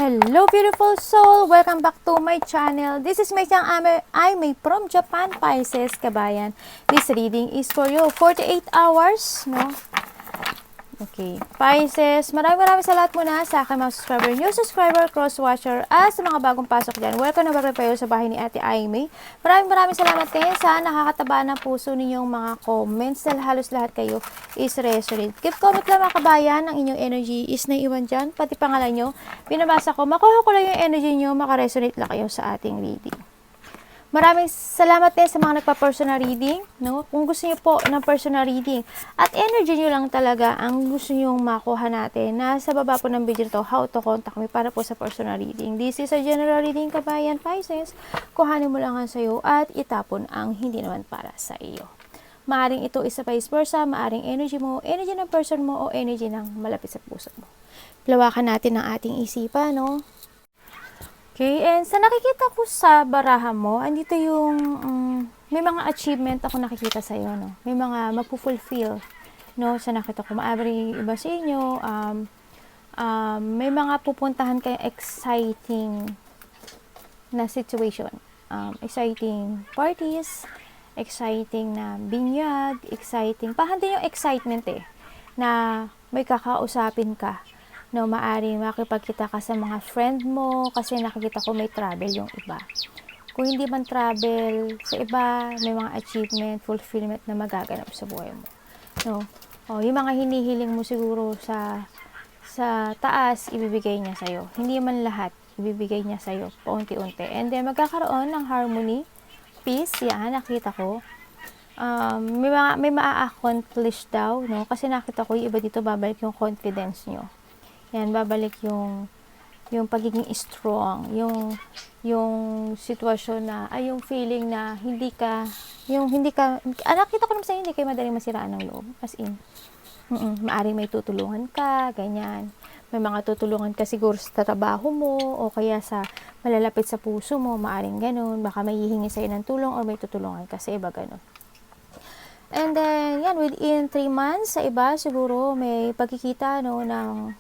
Hello beautiful soul! Welcome back to my channel. This is my channel, Aimee from Japan, Pisces, kabayan. This reading is for you. 48 hours, no? Okay. Pisces, maraming salamat muna sa aking mga subscriber, new subscriber, cross-watcher, at sa mga bagong pasok dyan. Welcome na welcome kayo sa bahay ni Ate Aimee. Maraming salamat din sa nakakataba ng puso ninyong mga comments dahil halos lahat kayo is resonate. Keep comment lang mga kabayan, ang inyong energy is naiwan dyan, pati pangalan nyo. Binabasa ko, makuha ko lang yung energy nyo, makaresonate lang kayo sa ating reading. Maraming salamat din sa mga nagpa-personal reading, no? Kung gusto niyo po ng personal reading at energy niyo lang talaga ang gusto niyo makuha natin, nasa baba po ng video to, how to contact me para po sa personal reading. This is a general reading, kabayan Pisces. Kuhanin mo lang ang sayo at itapon ang hindi naman para sa iyo. Maaring ito isa vice versa, maaring energy mo, energy ng person mo, o energy ng malapit sa puso mo. Lawakan natin ang ating isipan, no? Okay, and sa nakikita ko sa baraha mo, andito yung, may mga achievement ako nakikita sa iyo, no? May mga magpo-fulfill, no? Sa nakita ko, maaaring iba sa inyo, may mga pupuntahan kayo exciting na situation, exciting parties, exciting na binyag, exciting, pahantin yung excitement na may kakausapin ka. No, maaring makipagkita ka sa mga friend mo kasi nakikita ko may travel yung iba. Kung hindi man travel sa iba, may mga achievement, fulfillment na magaganap sa buhay mo. No? Yung mga hinihiling mo siguro sa taas, ibibigay niya sa'yo. Hindi man lahat, ibibigay niya sa'yo paunti-unti. And then, magkakaroon ng harmony, peace, yan, nakita ko. May ma-accomplish daw, no? Kasi nakita ko yung iba dito, babalik yung confidence nyo. Yan, babalik yung pagiging strong, yung sitwasyon na, yung feeling na nakita ko naman sa'yo, hindi kayo madaling masiraan ng loob, as in, maaring may tutulungan ka, ganyan, may mga tutulungan ka siguro sa trabaho mo, o kaya sa malalapit sa puso mo, maaring ganun, baka may hihingi sa'yo ng tulong, or may tutulungan ka sa iba, ganun. And then, yan, within 3 months, sa iba, siguro, may pagkikita, no, ng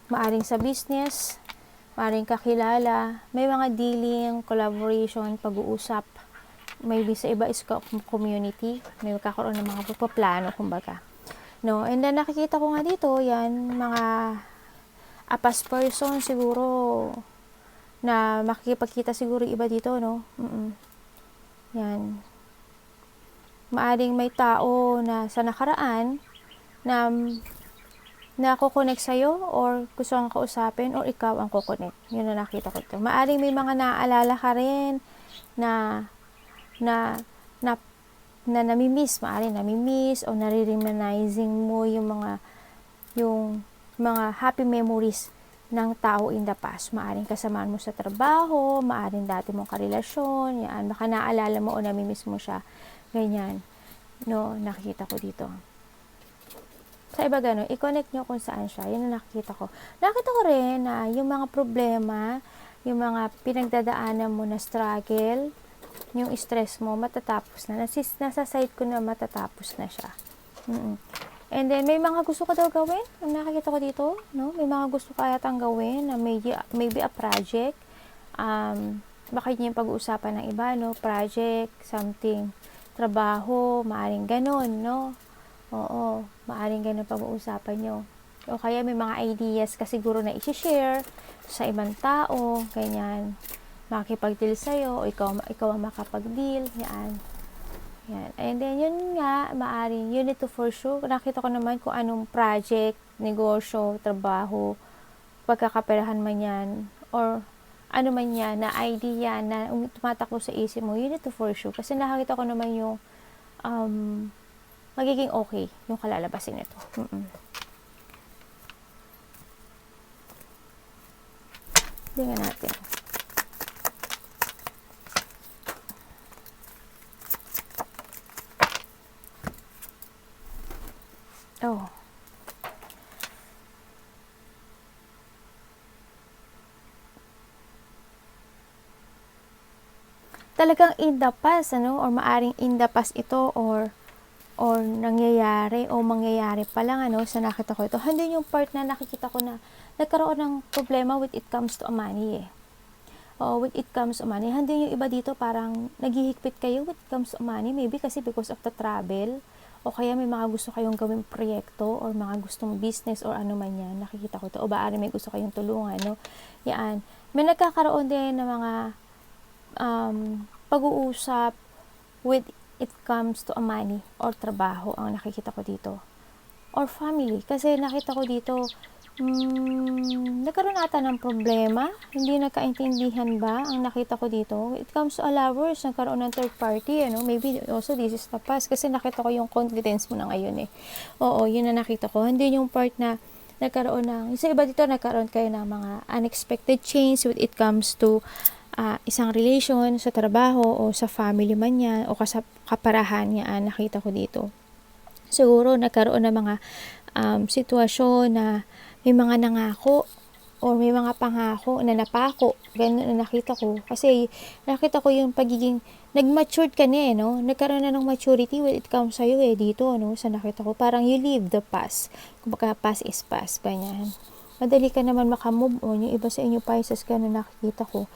maaring sa business, maaring kakilala, may mga dealing, collaboration, pag-uusap, maybe sa iba is community, may magkakaroon ng mga pagpaplano, kumbaga. No? And then, nakikita ko nga dito, yan, mga past person, siguro, na makikipagkita siguro iba dito, no? Yan. Maaring may tao na sa nakaraan, na kukonek sa'yo, or gusto kang kausapin, or ikaw ang kukonek. Yun na nakita ko ito. Maaring may mga naaalala ka rin na namimiss, maaring namimiss, o nare-reminiscing mo yung mga happy memories ng tao in the past. Maaring kasamaan mo sa trabaho, maaring dati mong karelasyon, yan, baka naaalala mo o namimiss mo siya. Ganyan. No, nakikita ko dito. Sa iba gano'n, i-connect nyo kung saan siya. Yan ang nakikita ko. Nakita ko rin na yung mga problema, yung mga pinagdadaanan mo na struggle, yung stress mo, matatapos na. Nasa side ko na matatapos na siya. And then, may mga gusto ka daw gawin. Ang nakikita ko dito, no? May mga gusto ka yatang gawin na maybe a project. Baka yun yung pag-uusapan ng iba, no? Project, something, trabaho, maaring gano'n, no? Oo, maaring ganun pag-uusapan nyo. O kaya may mga ideas ka siguro na i-share sa ibang tao, ganyan. Makikipag-deal sa'yo, o ikaw ang makapag-deal, yan. And then, yun nga, maaring, you need to for sure. Nakita ko naman kung anong project, negosyo, trabaho, pagkakaperahan man yan, or ano man yan, na idea, na tumatakbo sa isip mo, you need to for sure. Kasi nakakita ko naman yung, magiging okay yung kalalabasin nito. Tingnan natin. Oh. Talagang in the past, ano? Or maaring in the past ito, or or nangyayari o mangyayari pa lang ano sa nakita ko ito. Handun yung part na nakikita ko na nagkaroon ng problema with it comes to money eh. O with it comes to money. Handun yung iba dito parang naghihigpit kayo with it comes to money. Maybe kasi because of the travel o kaya may mga gusto kayong gawing proyekto or mga gustong business or ano man yan. Nakikita ko ito. O baari may gusto kayong tulungan. No? Yan. May nagkakaroon din ng mga pag-uusap with it comes to money or trabaho ang nakikita ko dito. Or family. Kasi nakita ko dito, nagkaroon ata ng problema. Hindi nagkaintindihan ba ang nakita ko dito? It comes to lovers, nagkaroon ng third party. Ano? Maybe also this is the past. Kasi nakita ko yung confidence mo na ngayon eh. Oo, yun na nakita ko. Hindi yung part na nagkaroon ng, sa iba dito nagkaroon kayo ng mga unexpected change when it comes to isang relation sa trabaho o sa family man yan o kaparahan yan, nakita ko dito. Siguro nagkaroon ng mga sitwasyon na may mga nangako or may mga pangako na napako. Ganun na nakita ko. Kasi nakita ko yung pagiging nag-matured ka na eh, no? Nagkaroon na ng maturity when it comes sa'yo eh, dito, no? Sa nakita ko. Parang you live the past. Kumbaga, past is past. Ganyan. Madali ka naman makamove on. Yung iba sa inyo, Pisces ka na nakikita ko.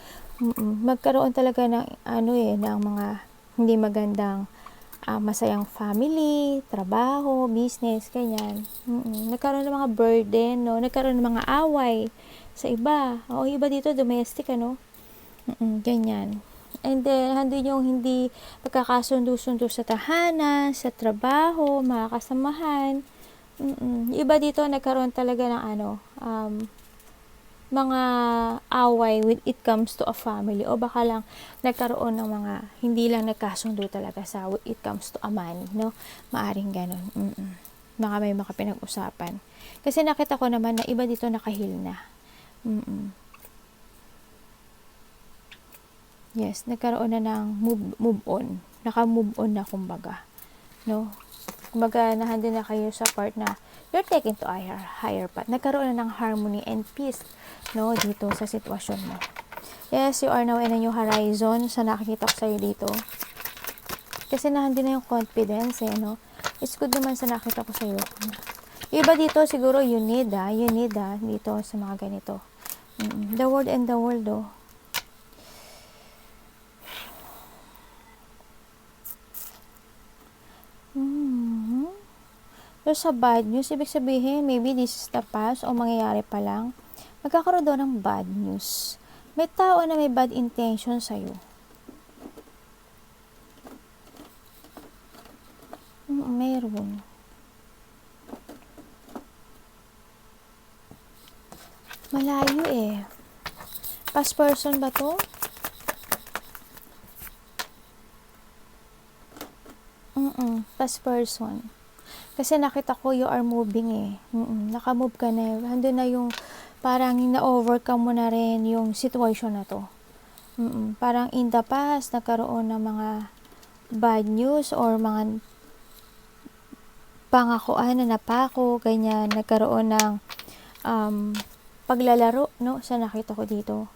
Magkaroon talaga ng, ng mga hindi magandang masayang family, trabaho, business, ganyan. Nagkaroon ng mga burden, no? Nagkaroon ng mga away sa iba. O iba dito, domestic, ano? Ganyan. And then, handun yung hindi pagkakasundo-sundo sa tahanan, sa trabaho, mga kasamahan. Iba dito, nagkaroon talaga ng mga away when it comes to a family o baka lang nagkaroon ng mga hindi lang nagkasundo talaga sa when it comes to a money, no? Maaring ganun. Baka may makapinag-usapan. Kasi nakita ko naman na iba dito nakahil na. Yes, nagkaroon na ng move on. Naka-move on na kumbaga. No? Kumbaga, nahandun na kayo sa part na you're taken to a higher path. Nagkaroon na ng harmony and peace, no, dito sa sitwasyon mo. Yes, you are now in a new horizon sa nakikita ko sa'yo dito. Kasi nahandun na yung confidence, eh, no. It's good naman sa nakita ko sa'yo. Iba dito, siguro you need dito sa mga ganito. The world and the world, oh. So, sa bad news, ibig sabihin, maybe this is the past o mangyayari pa lang, magkakaroon daw ng bad news. May tao na may bad intention sa'yo. Mayroon. Malayo eh. Past person ba to? Past person. Kasi nakita ko you are moving eh. Nakamove ka na. Handun na yung parang na-overcome mo na rin yung situation na to. Parang in the past, nagkaroon ng mga bad news or mga pangakuan na napako, ganyan. Nagkaroon ng paglalaro, no? Sa nakita ko dito.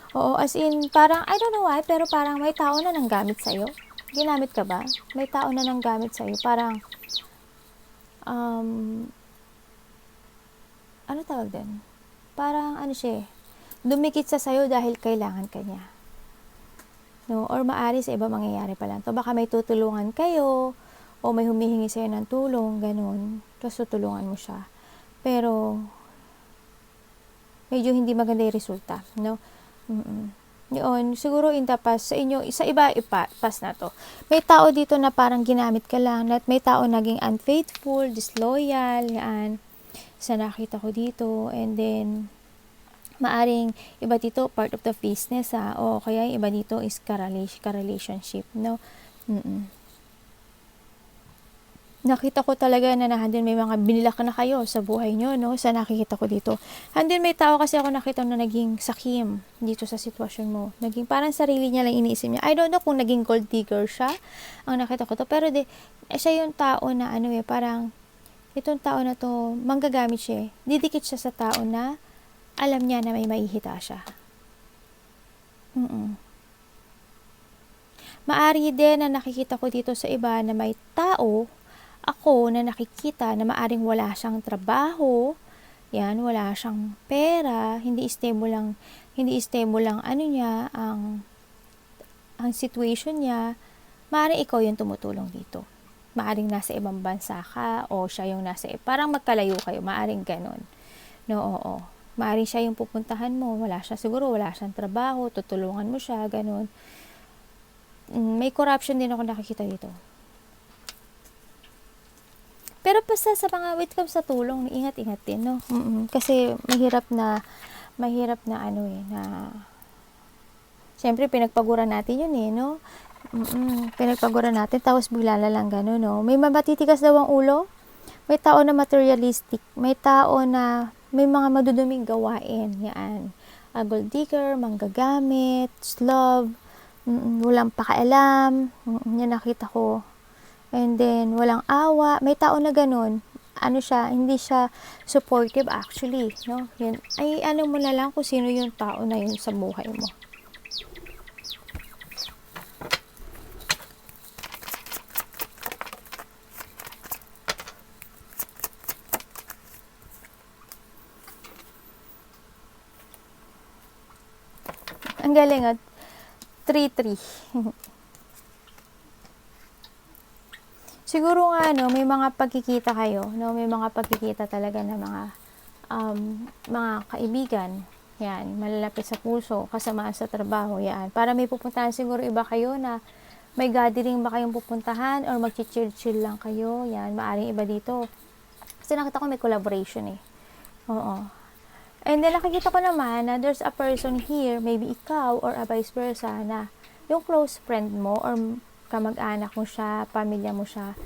Oo, as in, parang, I don't know why, pero parang may tao na nanggamit sa'yo. Ginamit ka ba? May tao na nanggamit sa'yo. Parang, ano tawag din? Parang, ano siya, dumikit sa sa'yo dahil kailangan ka niya. No? Or maari sa iba mangyayari pa lang to. Baka may tutulungan kayo, o may humihingi sa'yo ng tulong, ganun. Tapos tutulungan mo siya. Pero, medyo hindi maganda yung resulta, no? Yun, siguro in the past, sa inyo, sa iba, past na to. May tao dito na parang ginamit ka lang, at may tao naging unfaithful, disloyal, yan, sa nakita ko dito, and then, maaring iba dito, part of the business, o kaya iba dito is ka-relationship, no? Nakita ko talaga na nahandun may mga binilak na kayo sa buhay nyo, no? Sa nakikita ko dito. Handun may tao kasi ako nakita na naging sakim dito sa sitwasyon mo. Naging parang sarili niya lang iniisip niya. I don't know kung naging gold digger siya. Ang nakita ko to. Pero siya yung tao na parang itong tao na to, manggagamit siya. Didikit siya sa tao na alam niya na may maihita siya. Maari din na nakikita ko dito sa iba na may tao, ako na nakikita na maaring wala siyang trabaho, yan, wala siyang pera, hindi stable lang ano niya, ang situation niya, maaaring ikaw yung tumutulong dito. Maaaring nasa ibang bansa ka o siya yung parang magkalayo kayo, maaaring ganon. No, oo. Maaaring siya yung pupuntahan mo, wala siyang trabaho, tutulungan mo siya, ganon. May corruption din ako nakikita dito. Pero basta sa mga when it comes sa tulong, ingat-ingat din, no? Kasi mahirap na ano na siyempre pinagpaguran natin yun no? Pinagpaguran natin, tapos bigla na lang gano'n, no? May matitigas daw ang ulo, may tao na materialistic, may tao na may mga maduduming gawain, yan. Gold digger, manggagamit, slove, walang pakialam, yan nakita ko. And then, walang awa, may tao na gano'n. Ano siya, hindi siya supportive actually, no? Yan, ay ano mo na lang kung sino yung tao na yun sa buhay mo. Ang galing at 3-3. Siguro nga, no, may mga pagkikita kayo, no, may mga pagkikita talaga na mga kaibigan, yan, malalapit sa puso, kasama sa trabaho, yan. Para may pupuntahan siguro iba kayo na may gathering ba kayong pupuntahan or mag-chill-chill lang kayo, yan, maaring iba dito. Kasi nakita ko may collaboration Oo. And then nakikita ko naman na there's a person here, maybe ikaw or vice versa, na yung close friend mo or kamag-anak mo siya, pamilya mo siya,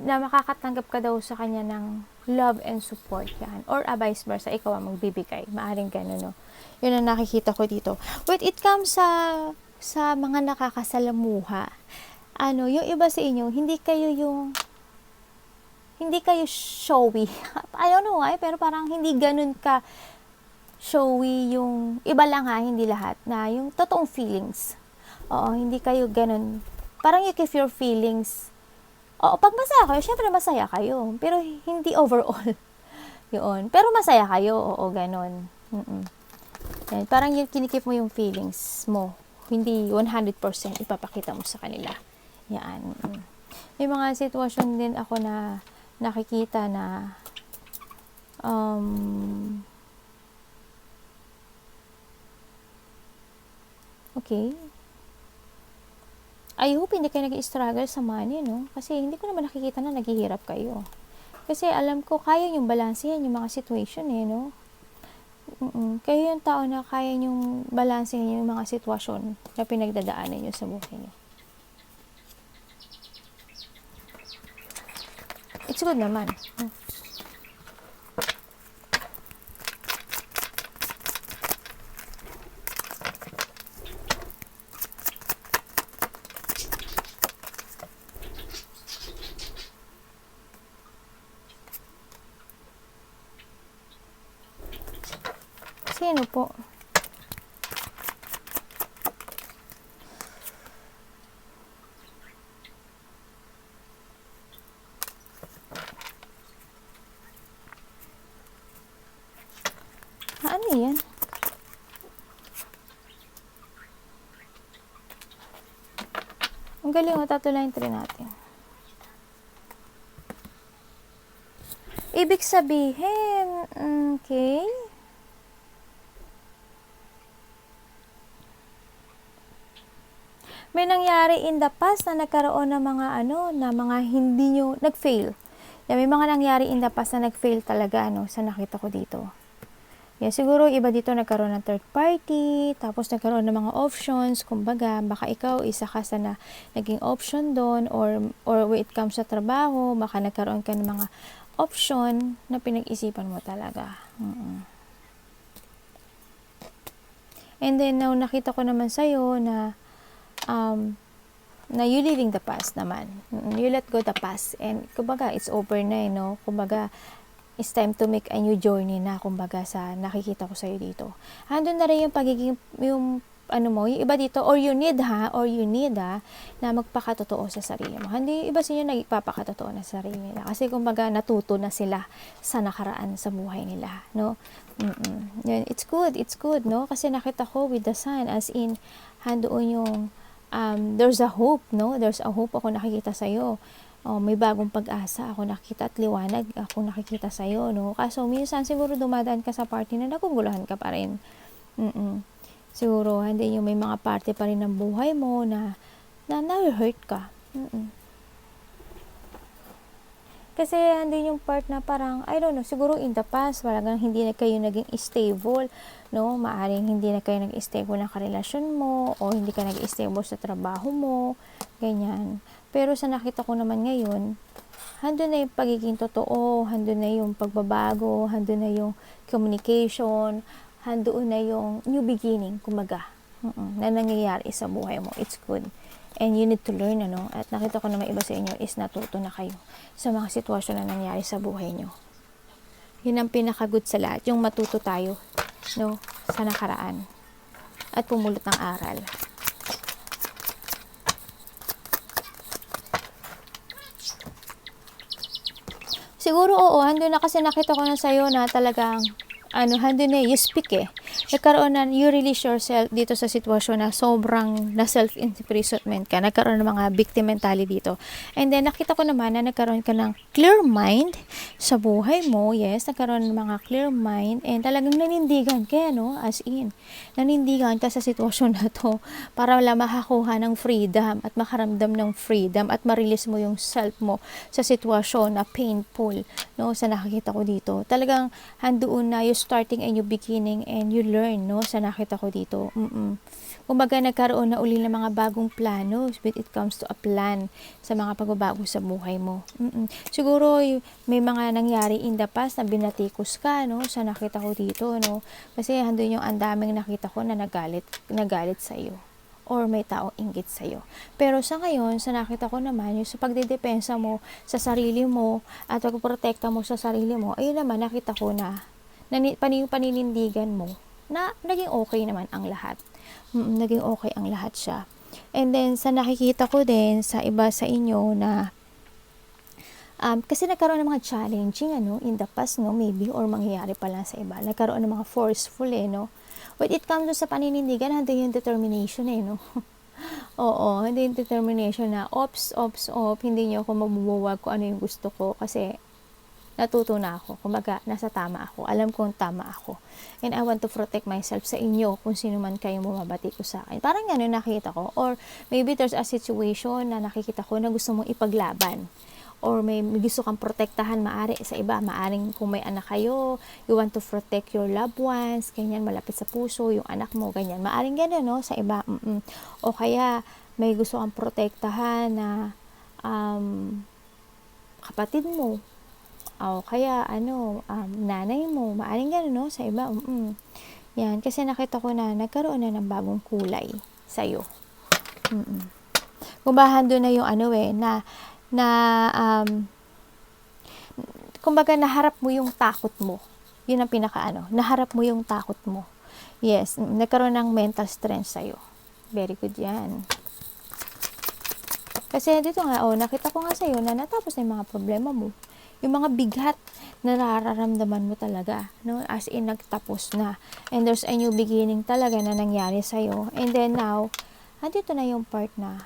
na makakatanggap ka daw sa kanya ng love and support yan. Or vice versa, ikaw ang magbibigay. Maaring gano'n, no? Yun ang nakikita ko dito. When it comes sa mga nakakasalamuha, yung iba sa inyo, hindi kayo showy. I don't know why, pero parang hindi ganun ka showy yung iba lang hindi lahat, na yung totoong feelings. Oo, hindi kayo ganun. Parang you keep your feelings. Oo, pag masaya kayo, syempre masaya kayo. Pero hindi overall. Yun. Pero masaya kayo, oo, ganun. Yan, parang yung kinikip mo yung feelings mo. Hindi 100% ipapakita mo sa kanila. Yan. May mga sitwasyon din ako na nakikita na okay. I hope hindi kayo nag-struggle sa money, no? Kasi hindi ko naman nakikita na naghihirap kayo. Kasi alam ko, kaya nyong balansehin yung mga situation, no? Kayo yung tao na kaya nyong balansehin yung mga sitwasyon na pinagdadaanan nyo sa buhay nyo. It's good naman. Sino po? Ano yan? Ang galing, tatulayin natin. Ibig sabihin, okay. May nangyari in the past na nagkaroon ng mga na mga hindi nyo nag-fail. May mga nangyari in the past na nag-fail talaga sa nakita ko dito. Siguro iba dito nagkaroon ng third party, tapos nagkaroon ng mga options, kumbaga baka ikaw isa ka sa na naging option doon, or when it comes sa trabaho, baka nagkaroon ka ng mga option na pinag-isipan mo talaga. And then now nakita ko naman sa'yo na you living the past naman. You let go the past and kumbaga it's over na kumbaga it's time to make a new journey na kumbaga sa nakikita ko sa'yo dito. Andun na rin yung ano mo, yung iba dito, or you need na magpakatotoo sa sarili mo. Hindi iba sa inyo nagpapakatotoo na sa sarili nila. Kasi kumbaga natuto na sila sa nakaraan sa buhay nila, no? Yan, it's good, no? Kasi nakita ko with the sun, as in, handoon yung, there's a hope, no? There's a hope ako nakikita sa'yo. Oh, may bagong pag-asa ako nakita at liwanag ako nakikita sa'yo, no? Kaso minsan siguro dumadaan ka sa party na naguguluhan ka pa rin. Siguro hindi yung may mga parte pa rin ng buhay mo na na-hurt ka. Kasi andun yung part na parang, I don't know, siguro in the past, talagang hindi na kayo naging stable, no? Maaring hindi na kayo nag-stable ng karelasyon mo, o hindi ka nag-stable sa trabaho mo, ganyan. Pero sa nakita ko naman ngayon, handun na yung pagiging totoo, handun na yung pagbabago, handun na yung communication, handun na yung new beginning, kumaga, na nangyayari sa buhay mo. It's good. And you need to learn, ano? At nakita ko naman iba sa inyo is natuto na kayo sa mga sitwasyon na nangyari sa buhay nyo. Yun ang pinaka-good sa lahat, yung matuto tayo, no? Sa nakaraan. At pumulot ng aral. Siguro, oo, handun na kasi nakita ko na sa'yo na talagang, handun na you speak Nagkaroon na, you release yourself dito sa sitwasyon na sobrang na self-imprisonment ka. Nagkaroon ng mga victim mentality dito. And then, nakita ko naman na nagkaroon ka ng clear mind sa buhay mo. Yes, nagkaroon ng mga clear mind and talagang nanindigan ka, no? As in, nanindigan ka sa sitwasyon na to para wala makakuha ng freedom at makaramdam ng freedom at ma-release mo yung self mo sa sitwasyon na painful, no? Sa nakakita ko dito. Talagang handoon na you starting a new beginning and you learn, no? Sa nakita ko dito. Kumbaga nagkaroon na uli ng mga bagong plano when it comes to a plan sa mga pagbabago sa buhay mo. Siguro may mga nangyari in the past na binatikos ka, no? Sa nakita ko dito, no? Kasi handun yung andaming nakita ko na nagalit sa iyo or may taong inggit sa iyo. Pero sa ngayon, sa nakita ko naman, yung sa pagdedepensa mo sa sarili mo at pagprotekta mo sa sarili mo, ayun naman nakita ko na paninindigan mo na naging okay naman ang lahat. Naging okay ang lahat siya. And then, sa nakikita ko din sa iba sa inyo na kasi nagkaroon ng mga challenging, in the past, no, maybe, or mangyayari pa lang sa iba. Nagkaroon ng mga forceful, no. When it comes to sa paninindigan, hindi yung determination, no. Oo, hindi yung determination na, hindi niyo ako mabubuwag kung ano yung gusto ko kasi natuto na ako. Kumbaga, nasa tama ako. Alam kong tama ako. And I want to protect myself sa inyo kung sino man kayo bumabati ko sa akin. Parang gano'n nakita ko. Or maybe there's a situation na nakikita ko na gusto mong ipaglaban. Or may gusto kang protektahan maari sa iba. Maaring kung may anak kayo, you want to protect your loved ones, ganyan, malapit sa puso, yung anak mo, ganyan. Maaring gano'n, no? Sa iba. O kaya, may gusto kang protektahan na kapatid mo, o kaya nanay mo, maaring gano'n, no? Sa iba, yan, kasi nakita ko na nagkaroon na ng bagong kulay sa'yo. Kumbahan doon na yung kumbaga naharap mo yung takot mo. Yun ang naharap mo yung takot mo. Yes, nagkaroon ng mental strength sa'yo. Very good yan. Kasi dito nga, nakita ko nga sa'yo na natapos na yung mga problema mo. Yung mga bigat na nararamdaman mo talaga, no? As in, nagtapos na. And there's a new beginning talaga na nangyari sa'yo. And then now, andito na yung part na,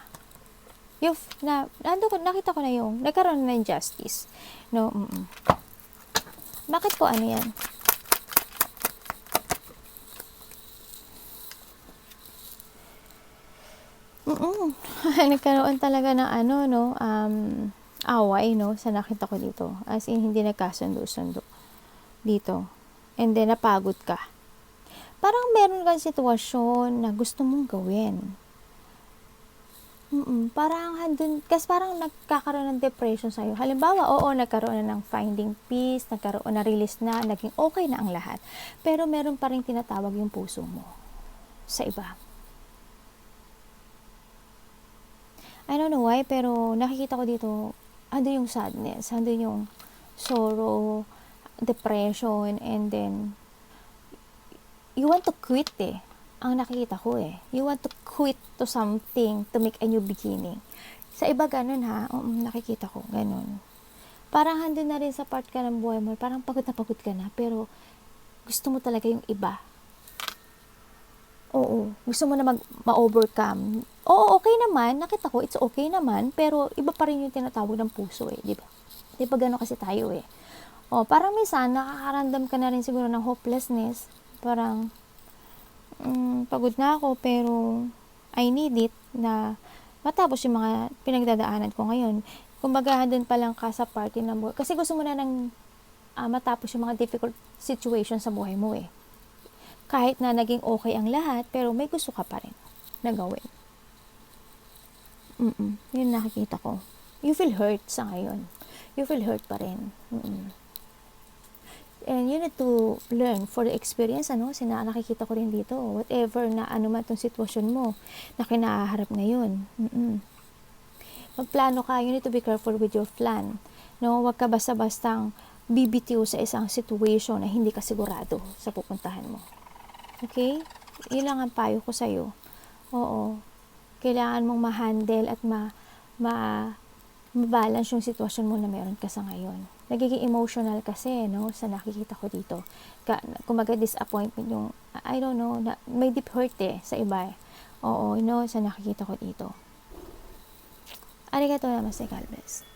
nakita ko na yung, nagkaroon na ng justice. No? Bakit po yan? Nagkaroon talaga ng away, no, sa nakita ko dito. As in, hindi nagkasundo-sundo dito. And then, napagod ka. Parang meron kang sitwasyon na gusto mong gawin. Parang kasi parang nagkakaroon ng depression sa'yo. Halimbawa, nagkaroon na ng finding peace, nagkaroon na release na, naging okay na ang lahat. Pero meron pa rin tinatawag yung puso mo sa iba. I don't know why, pero nakikita ko dito, andun yung sadness, andun yung sorrow, depression, and then, you want to quit ang nakikita ko eh. You want to quit to something to make a new beginning. Sa iba ganun ha, nakikita ko, ganun. Parang handun na rin sa part ka ng buhay mo, parang pagod ka na, pero gusto mo talaga yung iba. Oo, gusto mo na ma-overcome. Oo, okay naman, nakita ko, it's okay naman, pero iba pa rin yung tinatawag ng puso eh, di ba? Di ba gano'n kasi tayo eh. Parang minsan, nakakaramdam ka na rin siguro ng hopelessness, parang, pagod na ako, pero I need it na matapos yung mga pinagdadaanan ko ngayon. Kumbaga, doon pa lang ka sa party ng buhay. Kasi gusto mo na ng matapos yung mga difficult situation sa buhay mo eh. Kahit na naging okay ang lahat, pero may gusto ka pa rin na gawin. Yun nakikita ko. You feel hurt sa ngayon. You feel hurt pa rin. And you need to learn for the experience, nakikita ko rin dito, whatever na ano man itong sitwasyon mo na kinaharap ngayon. Magplano ka, you need to be careful with your plan. Huwag ka basta-bastang bibitiw sa isang situation na hindi ka sigurado sa pupuntahan mo. Okay? Yun lang ang payo ko sa'yo. Oo. Kailangan mong ma-handle at ma-balance yung sitwasyon mo na meron ka sa ngayon. Nagiging emotional kasi, sa nakikita ko dito. Kumaga disappointment yung, I don't know, may deep hurt sa iba. Oo, sa nakikita ko dito. Arigato namaste, God bless.